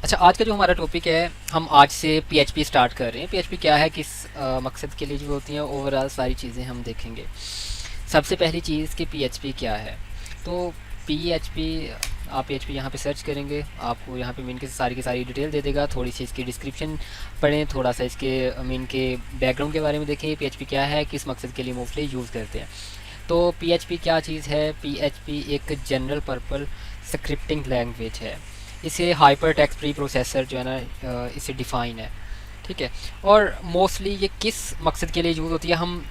अच्छा, आज का जो हमारा टॉपिक है, हम आज से पीएचपी स्टार्ट कर रहे हैं। पीएचपी क्या है, किस मकसद के लिए जो होती हैं, ओवरऑल सारी चीज़ें हम देखेंगे। सबसे पहली चीज़ कि पीएचपी क्या है। तो पीएचपी, आप पीएचपी यहाँ पे सर्च करेंगे, आपको यहाँ पे मीन की सारी डिटेल दे देगा। थोड़ी सी इसकी डिस्क्रिप्शन पढ़ें, थोड़ा सा इसके मीन के बैकग्राउंड के बारे में देखें, पीएचपी क्या है, किस मकसद के लिए मोस्टली यूज़ करते हैं। तो पीएचपी क्या चीज़ है? पीएचपी एक जनरल पर्पल स्क्रिप्टिंग लैंग्वेज है। इसे हाइपर टेक्स्ट प्री प्रोसेसर जो है ना, इसे डिफ़ाइन है। ठीक है। और मोस्टली ये किस मकसद के लिए यूज़ होती है, हम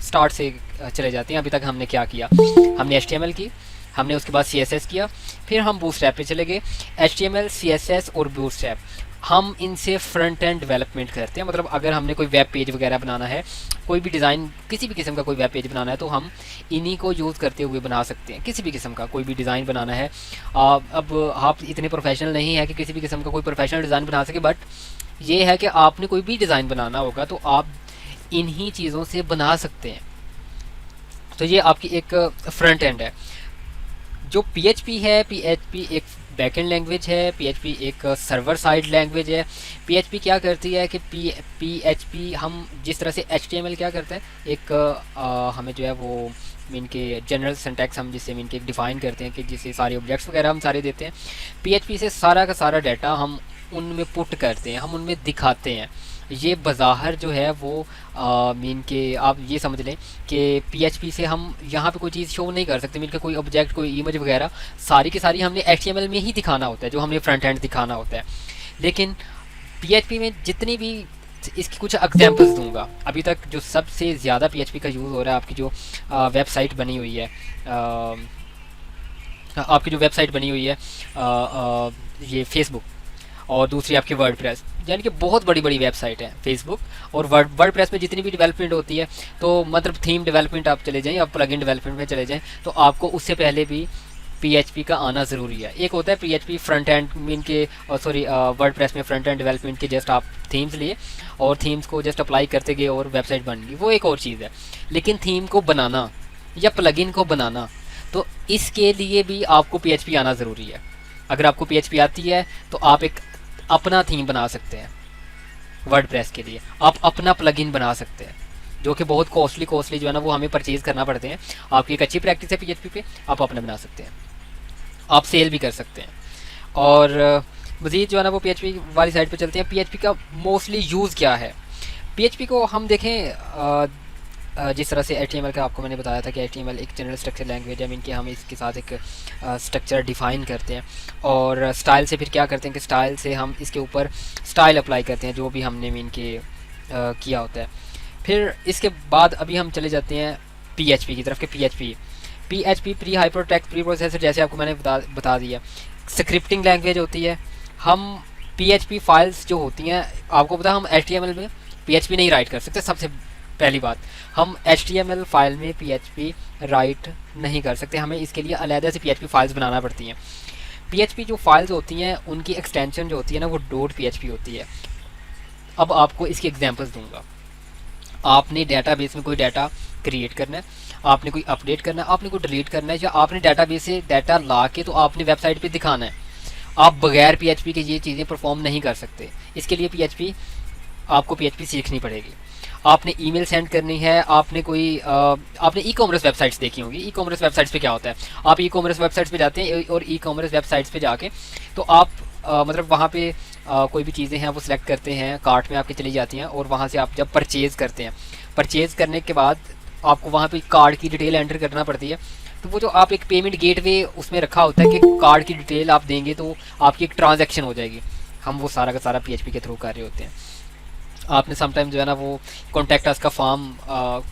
स्टार्ट से चले जाते हैं। अभी तक हमने क्या किया, हमने एचटीएमएल की, हमने उसके बाद सीएसएस किया, फिर हम बूटस्ट्रैप पे चले गए। एचटीएमएल, सीएसएस और बूटस्ट्रैप, हम इनसे फ्रंट एंड डेवलपमेंट करते हैं। मतलब अगर हमने कोई वेब पेज वगैरह बनाना है, कोई भी डिज़ाइन, किसी भी किस्म का कोई वेब पेज बनाना है, तो हम इन्हीं को यूज़ करते हुए बना सकते हैं। किसी भी किस्म का कोई भी डिज़ाइन बनाना है, अब आप इतने प्रोफेशनल नहीं है कि किसी भी किस्म का कोई प्रोफेशनल डिज़ाइन बना सके, बट ये है कि आपने कोई भी डिज़ाइन बनाना होगा तो आप इन्हीं चीज़ों से बना सकते हैं। तो ये आपकी एक फ्रंट एंड है। जो पीएचपी है, पीएचपी एक बैकएंड लैंग्वेज है, पीएचपी एक सर्वर साइड लैंग्वेज है। पीएचपी क्या करती है कि पीएचपी हम जिस तरह से एचटीएमएल क्या करते हैं, एक हमें जो है वो मीन के जनरल सिंटैक्स हम जिससे मीन के डिफ़ाइन करते हैं, कि जिससे सारे ऑब्जेक्ट्स वगैरह हम सारे देते हैं। पीएचपी से सारा का सारा डाटा हम उनमें पुट करते हैं, हम उनमें दिखाते हैं। ये बज़ाहिर जो है वो मीन के आप ये समझ लें कि पीएचपी से हम यहाँ पे कोई चीज़ शो नहीं कर सकते। मीन का कोई ऑब्जेक्ट, कोई इमेज वगैरह सारी की सारी हमने एचटीएमएल में ही दिखाना होता है, जो हमने फ्रंट एंड दिखाना होता है। लेकिन पीएचपी में जितनी भी, इसकी कुछ एग्जांपल्स दूंगा। अभी तक जो सबसे ज़्यादा पीएचपी का यूज़ हो रहा है, आपकी जो वेबसाइट बनी हुई है, आपकी जो वेबसाइट बनी हुई है, ये फेसबुक, और दूसरी आपकी वर्डप्रेस, यानी कि बहुत बड़ी बड़ी वेबसाइट है फेसबुक और वर्डप्रेस में जितनी भी डेवलपमेंट होती है। तो मतलब थीम डेवलपमेंट आप चले जाएं, आप प्लगइन डेवलपमेंट में चले जाएं, तो आपको उससे पहले भी पीएचपी का आना ज़रूरी है। एक होता है पीएचपी फ्रंट एंड मीन के, सॉरी, वर्डप्रेस में फ्रंट एंड डेवलपमेंट के जस्ट आप थीम्स लिए और थीम्स को जस्ट अप्लाई करते गए और वेबसाइट बन गई, वो एक और चीज़ है। लेकिन थीम को बनाना या प्लगइन को बनाना, तो इसके लिए भी आपको पीएचपी आना ज़रूरी है। अगर आपको पीएचपी आती है तो आप एक अपना थीम बना सकते हैं वर्डप्रेस के लिए, आप अपना प्लगइन बना सकते हैं, जो कि बहुत कॉस्टली जो है ना वो हमें परचेज़ करना पड़ते हैं। आपकी एक अच्छी प्रैक्टिस है पीएचपी पे, आप अपना बना सकते हैं, आप सेल भी कर सकते हैं। और मज़ीद जो है ना वो पीएचपी वाली साइड पे चलते हैं। पीएचपी का मोस्टली यूज़ क्या है? पीएचपी को हम देखें, जिस तरह से एचटीएमएल का आपको मैंने बताया था कि एचटीएमएल एक जनरल स्ट्रक्चर लैंग्वेज है, मीन कि हम इसके साथ एक स्ट्रक्चर डिफ़ाइन करते हैं, और स्टाइल से फिर क्या करते हैं कि स्टाइल से हम इसके ऊपर स्टाइल अप्लाई करते हैं, जो भी हमने मीन के किया होता है। फिर इसके बाद अभी हम चले जाते हैं पीएचपी की तरफ के PHP pre hyper text pre processor, जैसे आपको मैंने बता दिया, स्क्रिप्टिंग लैंग्वेज होती है। हम पीएचपी फाइल्स जो होती हैं, आपको पता है हम एचटीएमएल में पीएचपी नहीं राइट कर सकते। सबसे पहली बात, हम एचटीएमएल फाइल में पीएचपी राइट नहीं कर सकते, हमें इसके लिए अलग से पीएचपी फाइल्स बनाना पड़ती हैं। पीएचपी जो फाइल्स होती हैं उनकी एक्सटेंशन जो होती है ना वो .php होती है। अब आपको इसकी एग्जांपल्स दूंगा। आपने डेटाबेस में कोई डाटा क्रिएट करना है, आपने कोई अपडेट करना है, आपने कोई डिलीट करना है, या आपने डेटाबेस से डाटा ला के तो आपने वेबसाइट पे दिखाना है। आप बगैर पीएचपी के ये चीज़ें परफॉर्म नहीं कर सकते। इसके लिए पीएचपी, आपको पीएचपी सीखनी पड़ेगी। आपने ईमेल सेंड करनी है, आपने कोई आपने ई कॉमर्स वेबसाइट्स देखी होंगी। ई कॉमर्स वेबसाइट्स पे क्या होता है, आप ई कॉमर्स वेबसाइट्स पे जाते हैं और ई कॉमर्स वेबसाइट्स पे जाके तो आप मतलब वहाँ पे कोई भी चीज़ें हैं वो सिलेक्ट करते हैं, कार्ट में आपकी चली जाती हैं, और वहाँ से आप जब परचेज़ करते हैं, परचेज़ करने के बाद आपको वहाँ पे कार्ड की डिटेल एंटर करना पड़ती है। तो वो जो आप एक पेमेंट गेटवे उसमें रखा होता है कि कार्ड की डिटेल आप देंगे तो आपकी एक ट्रांजैक्शन हो जाएगी, हम वो सारा का सारा पीएचपी के थ्रू कर रहे होते हैं। आपने समटाइम जो है ना वो कॉन्टैक्ट अस का फॉर्म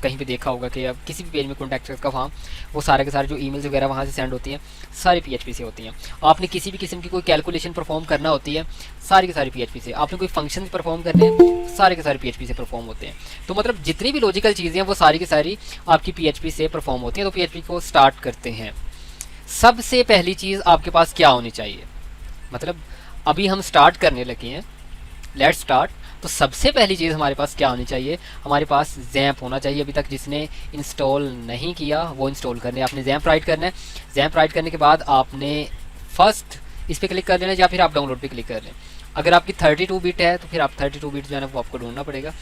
कहीं पे देखा होगा कि अब किसी भी पेज में कॉन्टैक्ट अस का फॉर्म, वो सारे के सारे जो ईमेल्स वगैरह वहाँ से सेंड होती हैं सारी पीएचपी से होती हैं। आपने किसी भी किस्म की कोई कैलकुलेशन परफॉर्म करना होती है, सारी के सारी पीएचपी से। आपने कोई फंक्शन परफॉर्म करने हैं, सारे के सारे पीएचपी से परफॉर्म होते हैं। तो मतलब जितनी भी लॉजिकल चीज़ें हैं वो सारी की सारी आपकी पीएचपी से परफॉर्म होती हैं। तो पीएचपी को स्टार्ट करते हैं। सबसे पहली चीज़ आपके पास क्या होनी चाहिए, मतलब अभी हम स्टार्ट करने लगे हैं, लेट्स स्टार्ट। तो सबसे पहली चीज़ हमारे पास क्या होनी चाहिए, हमारे पास जैम्प होना चाहिए। अभी तक जिसने इंस्टॉल नहीं किया वो इंस्टॉल करने, आपने जैम्प राइट करना है। जैम्प राइट करने के बाद आपने फर्स्ट इस पर क्लिक कर लेना, या फिर आप डाउनलोड पे क्लिक कर लें। अगर आपकी 32 बिट है तो फिर आप 32 बिट जो है ना वो आपको ढूंढना पड़ेगा।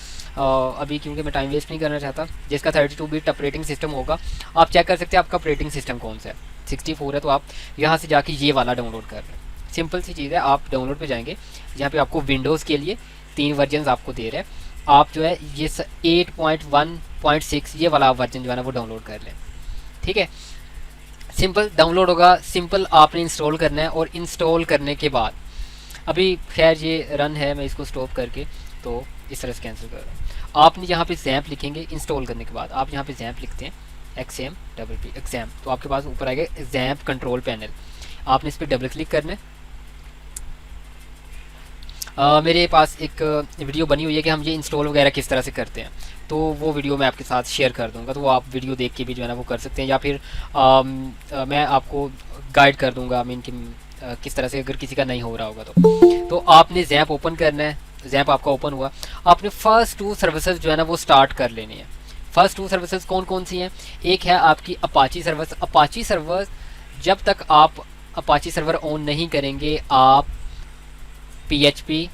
अभी क्योंकि मैं टाइम वेस्ट नहीं करना चाहता, जिसका 32 बिट ऑपरेटिंग सिस्टम होगा आप चेक कर सकते हैं आपका ऑपरेटिंग सिस्टम कौन सा है। 64 है तो आप यहाँ से जाके ये वाला डाउनलोड कर लें। सिंपल सी चीज़ है, आप डाउनलोड पे जाएंगे जहाँ पे आपको विंडोज़ के लिए 3 वर्जन आपको दे रहे हैं, आप जो है ये 8.1.6 ये वाला वर्जन जो है ना वो डाउनलोड कर लें। ठीक है, सिंपल डाउनलोड होगा, सिंपल आपने इंस्टॉल करना है। और इंस्टॉल करने के बाद अभी खैर ये रन है, मैं इसको स्टॉप करके तो इस तरह से कैंसिल कर रहा हूँ। आपने यहाँ पे जैम्प लिखेंगे, इंस्टॉल करने के बाद आप यहाँ पे जैम्प लिखते हैं XAMPP एग्जाम, तो आपके पास ऊपर आएगा जैम्प कंट्रोल पैनल, आपने इस पर डबल क्लिक करना है। मेरे पास एक वीडियो बनी हुई है कि हम ये इंस्टॉल वगैरह किस तरह से करते हैं, तो वो वीडियो मैं आपके साथ शेयर कर दूंगा, तो वो आप वीडियो देख के भी जो है ना वो कर सकते हैं, या फिर मैं आपको गाइड कर दूंगा मीन कि किस तरह से अगर किसी का नहीं हो रहा होगा तो आपने जैम्प ओपन करना है। जैम्प आपका ओपन हुआ, आपने फर्स्ट 2 सर्विसेज जो है ना वो स्टार्ट कर लेनी है। फर्स्ट 2 सर्विसेज कौन कौन सी हैं? एक है आपकी अपाची सर्विस। अपाची सर्वर, जब तक आप अपाची सर्वर ऑन नहीं करेंगे आप PHP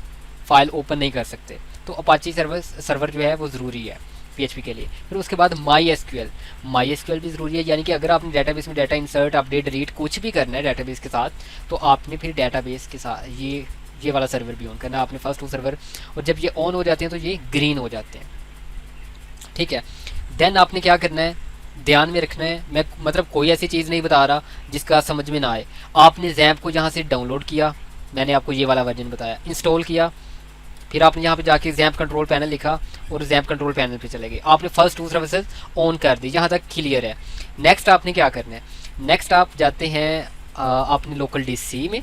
फाइल ओपन नहीं कर सकते, तो अपाची सर्वर जो है वो ज़रूरी है PHP के लिए। फिर उसके बाद MySQL भी ज़रूरी है, यानी कि अगर आपने डेटाबेस में डाटा इंसर्ट अपडेट डिलीट कुछ भी करना है डेटाबेस के साथ, तो आपने फिर डेटाबेस के साथ ये वाला सर्वर भी ऑन करना है, आपने फर्स्ट 2 सर्वर। और जब ये ऑन हो जाते हैं तो ये ग्रीन हो जाते हैं। ठीक है, देन आपने क्या करना है, ध्यान में रखना है, मैं मतलब कोई ऐसी चीज़ नहीं बता रहा जिसका समझ में ना आए। आपने जैम्प को यहाँ से डाउनलोड किया, मैंने आपको ये वाला वर्जन बताया, इंस्टॉल किया, फिर आपने यहाँ पे जाके जैम्प कंट्रोल पैनल लिखा और जैम्प कंट्रोल पैनल पे चले गए, आपने फर्स्ट 2 सर्विसेज ऑन कर दी, यहाँ तक क्लियर है। नेक्स्ट आपने क्या करना है, नेक्स्ट आप जाते हैं अपने लोकल DC में,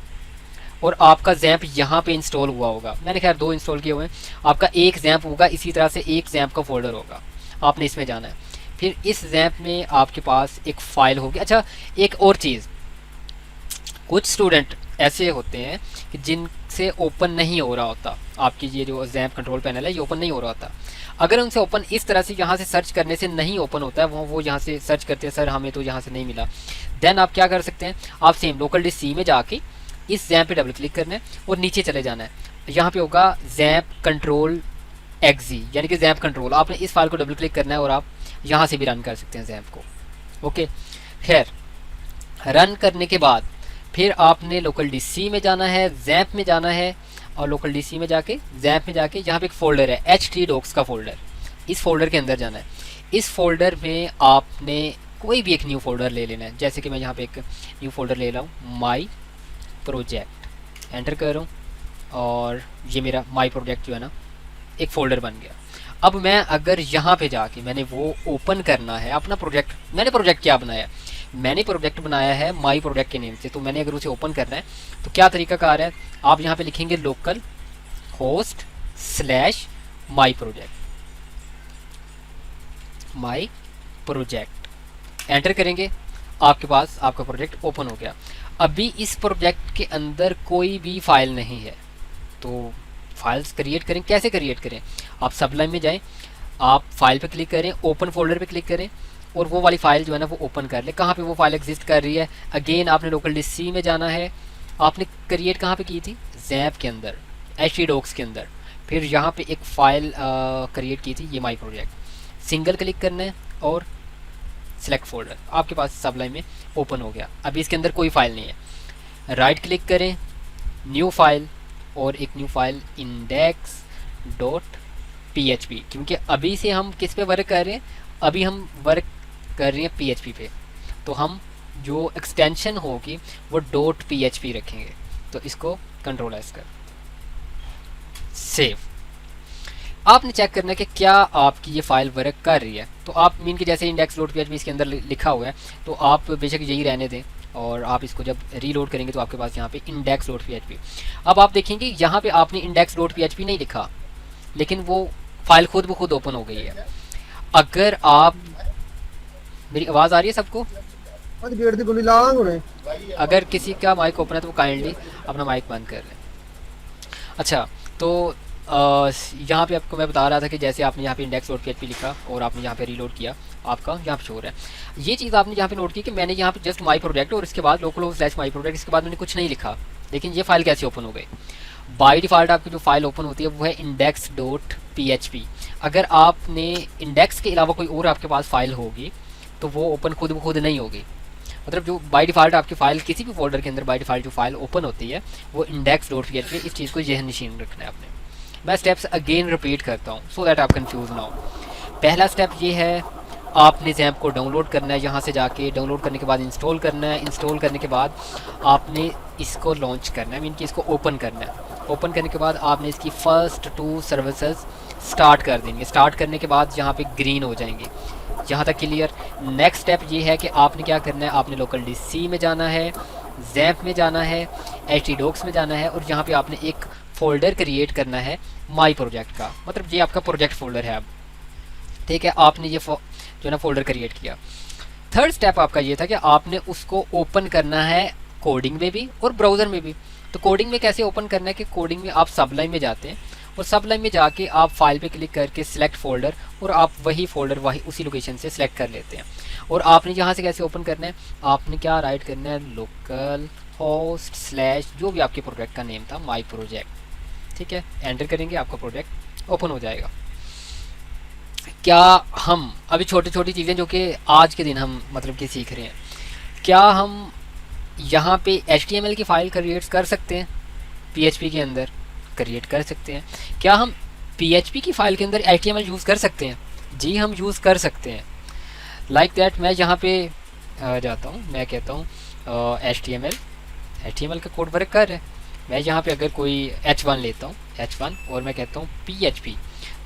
और आपका जैम्प यहाँ पे इंस्टॉल हुआ होगा, मैंने खैर 2 इंस्टॉल किए हुए हैं, आपका एक जैम्प होगा, इसी तरह से एक जैम्प का फोल्डर होगा, आपने इसमें जाना है। फिर इस जैम्प में आपके पास एक फ़ाइल होगी। अच्छा, एक और चीज़, कुछ स्टूडेंट ऐसे होते हैं कि जिनसे ओपन नहीं हो रहा होता, आपकी ये जो जैम्प कंट्रोल पैनल है ये ओपन नहीं हो रहा होता। अगर उनसे ओपन इस तरह से यहाँ से सर्च करने से नहीं ओपन होता है, वो यहाँ से सर्च करते हैं सर हमें तो यहाँ से नहीं मिला, देन आप क्या कर सकते हैं, आप सेम लोकल DC में जाके इस जैम्प पे डबल क्लिक करना है और नीचे चले जाना है, यहाँ पे होगा जैम्प कंट्रोल XZ यानी कि जैम्प कंट्रोल, आपने इस फाइल को डबल क्लिक करना है और आप यहाँ से भी रन कर सकते हैं जैम्प को। ओके, खैर रन करने के बाद फिर आपने लोकल DC में जाना है, जैम्प में जाना है, और लोकल DC में जाके जैम्प में जाके यहाँ पे एक फ़ोल्डर है htdocs का फ़ोल्डर, इस फोल्डर के अंदर जाना है। इस फोल्डर में आपने कोई भी एक न्यू फोल्डर ले लेना है, जैसे कि मैं यहाँ पे एक न्यू फोल्डर ले रहा हूँ, माई प्रोजेक्ट, एंटर कर रहा हूँ और ये मेरा माई प्रोजेक्ट जो है ना एक फ़ोल्डर बन गया। अब मैं अगर यहाँ पे जाके मैंने वो ओपन करना है अपना प्रोजेक्ट, मैंने प्रोजेक्ट क्या बनाया, मैंने प्रोजेक्ट बनाया है माई प्रोजेक्ट के नेम से, तो मैंने अगर उसे ओपन करना है तो क्या तरीकाकार है, आप यहाँ पे लिखेंगे local host slash my project, enter करेंगे, आपके पास आपका प्रोजेक्ट ओपन हो गया। अभी इस प्रोजेक्ट के अंदर कोई भी फाइल नहीं है, तो फाइल्स क्रिएट करें, कैसे क्रिएट करें, आप सबलाइन में जाएं, आप फाइल पे क्लिक करें, ओपन फोल्डर पे क्लिक करें और वो वाली फाइल जो है ना वो ओपन कर ले। कहाँ पे वो फाइल एग्जिस्ट कर रही है, अगेन आपने लोकल DC में जाना है, आपने क्रिएट कहाँ पे की थी, जैम्प के अंदर, htdocs के अंदर, फिर यहाँ पे एक फ़ाइल क्रिएट की थी, ये माई प्रोजेक्ट, सिंगल क्लिक करना है और सेलेक्ट फोल्डर, आपके पास सबलाइन में ओपन हो गया। अभी इसके अंदर कोई फाइल नहीं है, राइट क्लिक करें, न्यू फाइल, और एक न्यू फाइल index.php, क्योंकि अभी से हम किस पे वर्क कर रहे हैं, अभी हम वर्क कर रहे हैं PHP पे, तो हम जो एक्सटेंशन होगी वो .php रखेंगे। तो इसको कंट्रोल S कर सेव। आपने चेक करना है कि क्या आपकी ये फाइल वर्क कर रही है, तो आप मीन के जैसे index.php इसके अंदर लिखा हुआ है, तो आप बेशक यही रहने दें और आप इसको जब रीलोड करेंगे तो आपके पास यहाँ पे index.php। अब आप देखेंगे यहाँ पे आपने index.php नहीं लिखा, लेकिन वो फाइल खुद ब खुद ओपन हो गई है। अगर आप, मेरी आवाज़ आ रही है सबको, अगर किसी का माइक ओपन है तो वो काइंडली अपना माइक बंद कर लें। अच्छा, तो यहाँ पे आपको मैं बता रहा था कि जैसे आपने यहाँ पे index.php लिखा और आपने यहाँ पे रीलोड किया, आपका यहाँ पे शो हो रहा है। ये चीज़ आपने यहाँ पे नोट की कि मैंने यहाँ पे जस्ट माई प्रोजेक्ट और इसके बाद लोकल स्लैश माई प्रोजेक्ट, इसके बाद मैंने कुछ नहीं लिखा, लेकिन ये फाइल कैसे ओपन हो गई, बाय डिफ़ॉल्ट आपकी जो फाइल ओपन होती है वो है इंडेक्स डॉट पी। अगर आपने इंडेक्स के अलावा कोई और आपके पास फाइल होगी तो वो ओपन खुद ब खुद नहीं होगी। मतलब जो बाय डिफ़ॉल्ट आपकी फ़ाइल किसी भी फोल्डर के अंदर बाय डिफ़ॉल्ट जो फाइल ओपन होती है वो इंडेक्स डॉट पी। इस चीज़ को जहन नशीन रखना है आपने। मैं स्टेप्स अगेन रिपीट करता हूँ सो दैट आप कंफ्यूज ना हो। पहला स्टेप ये है, आपने जैम्प को डाउनलोड करना है। यहाँ से जाके डाउनलोड करने के बाद इंस्टॉल करना है। इंस्टॉल करने के बाद आपने इसको लॉन्च करना है, मीन कि इसको ओपन करना है। ओपन करने के बाद आपने इसकी फ़र्स्ट 2 सर्विसेज स्टार्ट कर देंगे। स्टार्ट करने के बाद यहाँ पे ग्रीन हो जाएंगे। यहाँ तक क्लियर। नेक्स्ट स्टेप ये है कि आपने क्या करना है, आपने लोकल डी में जाना है, जैम्प में जाना है, htdocs में जाना है और यहाँ पे आपने एक फ़ोल्डर क्रिएट करना है माई प्रोजेक्ट का। मतलब ये आपका प्रोजेक्ट फ़ोल्डर है अब, ठीक है। आपने ये जो ना फ़ोल्डर क्रिएट किया। थर्ड स्टेप आपका ये था कि आपने उसको ओपन करना है कोडिंग में भी और ब्राउज़र में भी। तो कोडिंग में कैसे ओपन करना है कि कोडिंग में आप सबलाइन में जाते हैं और सबलाइन में जाके आप फाइल पे क्लिक करके सिलेक्ट फ़ोल्डर और आप वही फ़ोल्डर वही उसी लोकेशन से सिलेक्ट कर लेते हैं। और आपने यहाँ से कैसे ओपन करना है, आपने क्या राइट करना है, लोकल होस्ट स्लैश जो भी आपके प्रोजेक्ट का नेम था माई प्रोजेक्ट, ठीक है। एंटर करेंगे, आपका प्रोजेक्ट ओपन हो जाएगा। क्या हम अभी छोटी छोटी चीज़ें जो कि आज के दिन हम मतलब कि सीख रहे हैं, क्या हम यहाँ पे HTML की फ़ाइल क्रिएट कर सकते हैं? PHP के अंदर क्रिएट कर सकते हैं। क्या हम PHP की फ़ाइल के अंदर HTML यूज़ कर सकते हैं? जी हम यूज़ कर सकते हैं। लाइक दैट मैं यहाँ पे जाता हूँ, मैं कहता हूँ HTML का कोड वर्क कर रहा है। मैं यहाँ पे अगर कोई H1 लेता हूँ, H1 और मैं कहता हूँ PHP,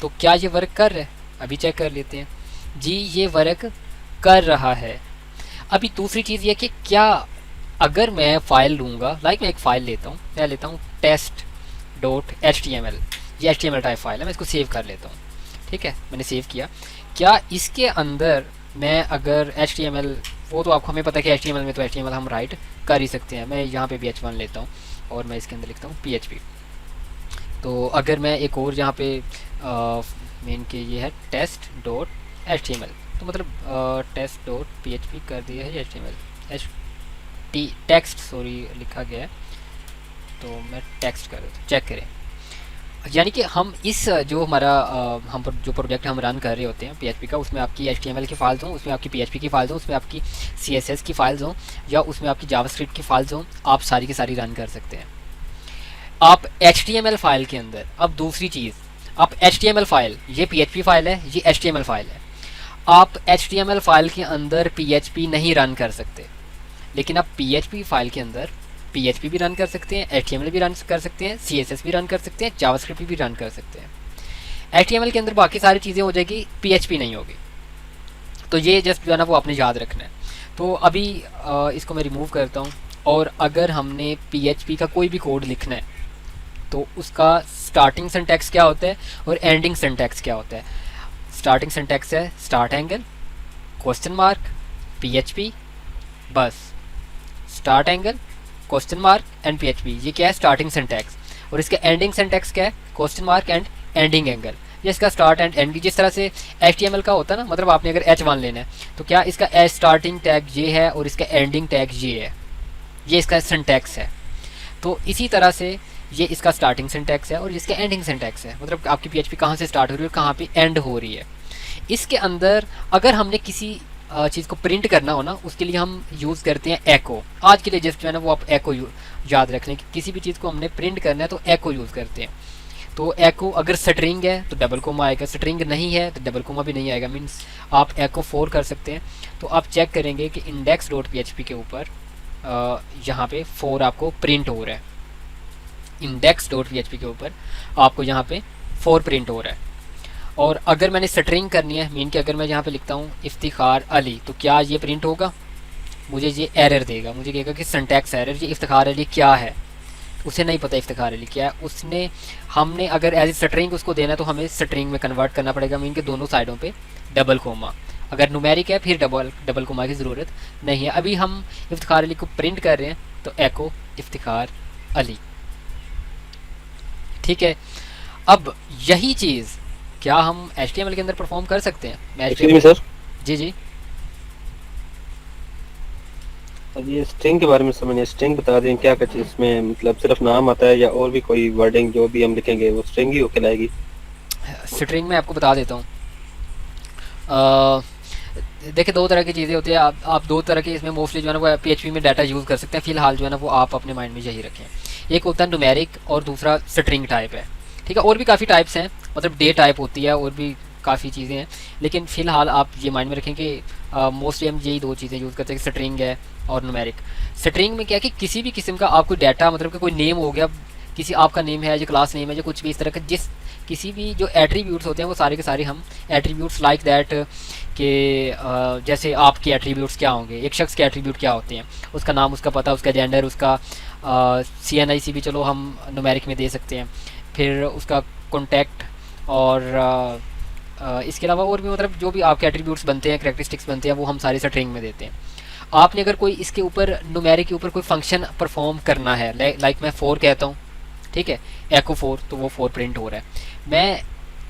तो क्या ये वर्क कर रहा है? अभी चेक कर लेते हैं। जी ये वर्क कर रहा है। अभी दूसरी चीज़ ये कि क्या अगर मैं फ़ाइल लूँगा, लाइक मैं एक फ़ाइल लेता हूँ, मैं लेता हूँ test.html, ये HTML टाइप फाइल है, मैं इसको सेव कर लेता हूँ, ठीक है। मैंने सेव किया। क्या इसके अंदर मैं अगर HTML, वो तो आपको हमें पता है कि HTML में तो HTML हम राइट कर ही सकते हैं। मैं यहाँ पे भी H1 लेता हूँ और मैं इसके अंदर लिखता हूँ PHP। तो अगर मैं एक और यहाँ पे मेन के ये है test.html, तो मतलब test.php कर दिया है HTML टेक्स्ट सॉरी लिखा गया है, तो मैं टेक्स्ट कर देता हूँ, चेक करें। यानी कि हम इस जो हमारा हम जो प्रोजेक्ट हम रन कर रहे होते हैं PHP का, उसमें आपकी HTML की फाइल्स हों, उसमें आपकी PHP की फाइल्स हों, उसमें आपकी CSS की फाइल्स हों या उसमें आपकी जावास्क्रिप्ट की फाइल्स हों, आप सारी की सारी रन कर सकते हैं आप HTML फाइल के अंदर। अब दूसरी चीज़, आप HTML फाइल, ये PHP फाइल है, ये HTML फाइल है, आप HTML फाइल के अंदर PHP नहीं रन कर सकते, लेकिन आप PHP फाइल के अंदर PHP भी रन कर सकते हैं, HTML भी रन कर सकते हैं, CSS भी रन कर सकते हैं, जावास्क्रिप्ट भी रन कर सकते हैं। HTML के अंदर बाकी सारी चीज़ें हो जाएगी, PHP नहीं होगी। तो ये जस्ट जो है ना वो आपने याद रखना है। तो अभी इसको मैं रिमूव करता हूँ। और अगर हमने PHP का कोई भी कोड लिखना है तो उसका स्टार्टिंग सिंटैक्स क्या होता है और एंडिंग सिंटैक्स क्या होता है। स्टार्टिंग सिंटैक्स है start angle question mark PHP, बस start angle question mark and PHP, ये क्या है स्टार्टिंग सिंटैक्स। और इसका एंडिंग सिंटैक्स क्या है, question mark and ending angle. ये इसका स्टार्ट एंड एंड जिस तरह से HTML का होता है ना, मतलब आपने अगर H1 लेना है तो क्या इसका स्टार्टिंग टैग ये है और इसका एंडिंग टैग ये है, ये इसका सिंटैक्स है। तो इसी तरह से ये इसका स्टार्टिंग सिंटैक्स है और इसका एंडिंग सिंटैक्स है, मतलब आपकी PHP कहाँ से स्टार्ट हो रही है और कहाँ पे एंड हो रही है। इसके अंदर अगर हमने किसी चीज़ को प्रिंट करना हो ना, उसके लिए हम यूज़ करते हैं एको। आज के लिए जस्ट जो है ना वो आप एको याद रख लें कि किसी भी चीज़ को हमने प्रिंट करना है तो एको यूज़ करते हैं। तो एको अगर स्ट्रिंग है तो डबल कोमा आएगा, स्ट्रिंग नहीं है तो डबल कोमा भी नहीं आएगा, मीन्स आप एको 4 कर सकते हैं। तो आप चेक करेंगे कि index.php के ऊपर यहाँ पे 4 आपको प्रिंट हो रहा है। index.php के ऊपर आपको यहाँ पे 4 प्रिंट हो रहा है। और अगर मैंने स्ट्रिंग करनी है, मीन कि अगर मैं यहाँ पे लिखता हूँ इफ्तिखार अली, तो क्या ये प्रिंट होगा? मुझे ये एरर देगा, मुझे कहेगा कि सिंटैक्स एरर, ये इफ्तिखार अली क्या है, उसे नहीं पता इफ्तिखार अली क्या है। उसने हमने अगर एज ए स्ट्रिंग उसको देना है तो हमें स्ट्रिंग में कन्वर्ट करना पड़ेगा, मीन के दोनों साइडों पे डबल कोमा। अगर न्यूमेरिक है फिर डबल कोमा की ज़रूरत नहीं है। अभी हम इफ्तिखार अली को प्रिंट कर रहे हैं तो एको इफ्तिखार अली, ठीक है। अब यही चीज़ क्या हम HTML के अंदर परफॉर्म कर सकते हैं? मैं एक्चुअली सर जी जी अब ये स्ट्रिंग के बारे में समझिए, स्ट्रिंग बता दें क्या क्या चीज़ इसमें, मतलब सिर्फ नाम आता है या और भी कोई वर्डिंग जो भी हम लिखेंगे वो स्ट्रिंग ही कहलाएगी? स्ट्रिंग में आपको बता देता हूँ। अ, देखिए दो तरह की चीज़ें होती है, आप दो तरह के इसमें मोस्टली जो है ना वो पीएचपी में डाटा यूज़ कर सकते हैं फिलहाल, जो है ना वो आप अपने माइंड में यही रखें। एक होता है न्यूमेरिक और दूसरा स्ट्रिंग टाइप है। ठीक है, और भी काफ़ी टाइप्स हैं, मतलब डे टाइप होती है और भी काफ़ी चीज़ें हैं, लेकिन फ़िलहाल आप ये माइंड में रखें कि मोस्टली हम यही दो चीज़ें यूज़ करते हैं, स्ट्रिंग है और न्यूमेरिक। स्ट्रिंग में क्या है कि किसी भी किस्म का आपको डाटा, मतलब कि कोई नेम हो गया, किसी आपका नेम है, जो क्लास नेम है, जो कुछ भी इस तरह का, जिस किसी भी जो एट्रीब्यूट्स होते हैं वो सारे के सारे हम एट्रीब्यूट्स लाइक दैट कि जैसे आपके एट्रीब्यूट्स क्या होंगे, एक शख्स के एट्रीब्यूट क्या होते हैं, उसका नाम, उसका पता, उसका जेंडर, उसका CNIC भी चलो हम नुमेरिक में दे सकते हैं, फिर उसका कॉन्टैक्ट, और इसके अलावा और भी मतलब जो भी आपके एट्रीब्यूट्स बनते हैं, करेक्टरिस्टिक्स बनते हैं, वो हम सारे स्ट्रिंग में देते हैं। आपने अगर कोई इसके ऊपर न्यूमेरिक के ऊपर कोई फंक्शन परफॉर्म करना है, लाइक मैं 4 कहता हूँ, ठीक है, एको 4, तो वो 4 प्रिंट हो रहा है। मैं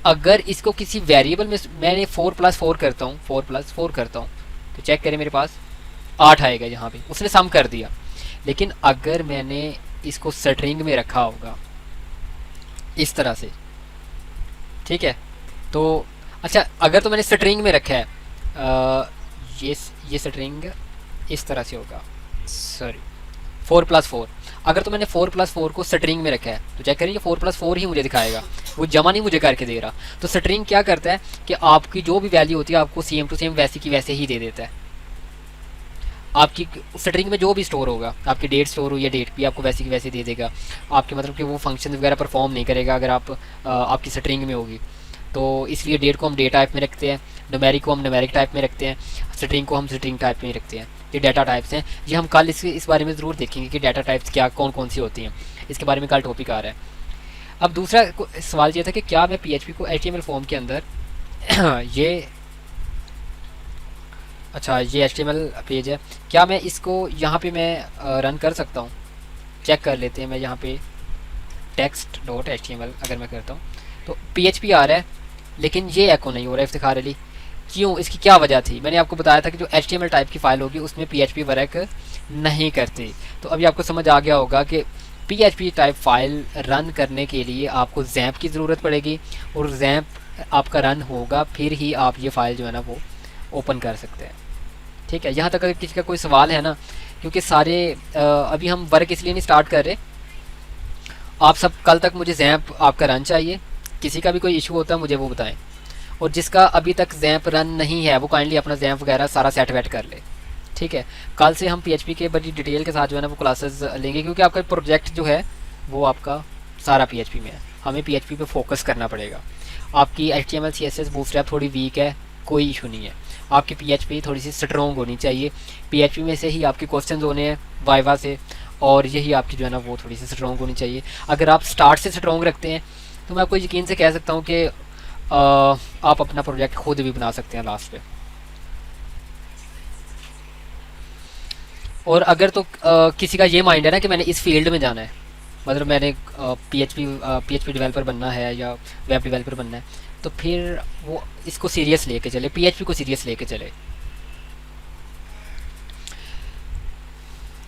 अगर इसको किसी वेरिएबल में मैंने 4+4 करता हूँ, 4+4 करता हूँ, तो चेक करें मेरे पास 8 आएगा, यहाँ पे उसने सम कर दिया। लेकिन अगर मैंने इसको स्ट्रिंग में रखा होगा इस तरह से, ठीक है, तो अच्छा अगर तो मैंने स्ट्रिंग में रखा है, ये ये स्ट्रिंग इस तरह से होगा, सॉरी 4+4, अगर तो मैंने 4+4 को स्ट्रिंग में रखा है तो चेक करिए 4+4 ही मुझे दिखाएगा, वो जमा नहीं मुझे करके दे रहा। तो स्ट्रिंग क्या करता है कि आपकी जो भी वैल्यू होती है आपको सेम टू सेम वैसी की वैसे ही दे देता है। आपकी स्ट्रिंग में जो भी स्टोर होगा, आपकी डेट स्टोर हुई है, डेट भी आपको वैसी की वैसे दे देगा। आपके मतलब कि वो फंक्शन वगैरह परफॉर्म नहीं करेगा अगर आप आपकी स्ट्रिंग में होगी। तो इसलिए डेट को हम डेट टाइप में रखते हैं, न्यूमेरिक को हम न्यूमेरिक टाइप में रखते हैं, स्ट्रिंग को हम स्ट्रिंग टाइप में रखते हैं। ये डाटा टाइप्स हैं, ये हम कल इस बारे में ज़रूर देखेंगे कि डाटा टाइप्स क्या कौन कौन सी होती हैं, इसके बारे में कल टॉपिक आ रहा है। अब दूसरा सवाल ये था कि क्या मैं पीएचपी को HTML फॉर्म के अंदर ये, अच्छा ये HTML पेज है, क्या मैं इसको यहाँ पे मैं रन कर सकता हूँ? चेक कर लेते हैं। मैं यहाँ पे text.html अगर मैं करता हूँ तो PHP आ रहा है, लेकिन ये एको नहीं हो रहा है इफ्तिखार अली। क्यों, इसकी क्या वजह थी? मैंने आपको बताया था कि जो HTML टाइप की फ़ाइल होगी उसमें PHP वर्क नहीं करती। तो अभी आपको समझ आ गया होगा कि PHP टाइप फाइल रन करने के लिए आपको जैम्प की ज़रूरत पड़ेगी, और जैम्प आपका रन होगा फिर ही आप ये फ़ाइल जो है ना वो ओपन कर सकते हैं। ठीक है, यहाँ तक अगर किसी का कोई सवाल है ना, क्योंकि सारे अभी हम वर्क इसलिए नहीं स्टार्ट कर रहे, आप सब कल तक मुझे जैम्प आपका रन चाहिए। किसी का भी कोई इशू होता है मुझे वो बताएं, और जिसका अभी तक जैम्प रन नहीं है वो काइंडली अपना जैम्प वगैरह सारा सेट वेट कर ले। ठीक है, कल से हम PHP के बड़ी डिटेल के साथ जो है ना वो क्लासेस लेंगे, क्योंकि आपका प्रोजेक्ट जो है वो आपका सारा PHP में है, हमें PHP पे फोकस करना पड़ेगा। आपकी HTML CSS बूटस्ट्रैप थोड़ी वीक है, कोई इशू नहीं है, आपकी PHP थोड़ी सी स्ट्रॉन्ग होनी चाहिए। PHP में से ही आपके क्वेश्चन होने हैं वाइवा से, और यही आपकी जो है ना वो थोड़ी सी स्ट्रॉन्ग होनी चाहिए। अगर आप स्टार्ट से स्ट्रॉन्ग रखते हैं तो मैं आपको यकीन से कह सकता हूँ कि आप अपना प्रोजेक्ट खुद भी बना सकते हैं लास्ट पे। और अगर तो किसी का ये माइंड है ना कि मैंने इस फील्ड में जाना है, मतलब मैंने PHP डेवलपर बनना है या वेब डेवलपर बनना है, तो फिर वो इसको सीरियस लेके चले, PHP को सीरियस लेके चले।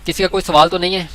किसी का कोई सवाल तो नहीं है?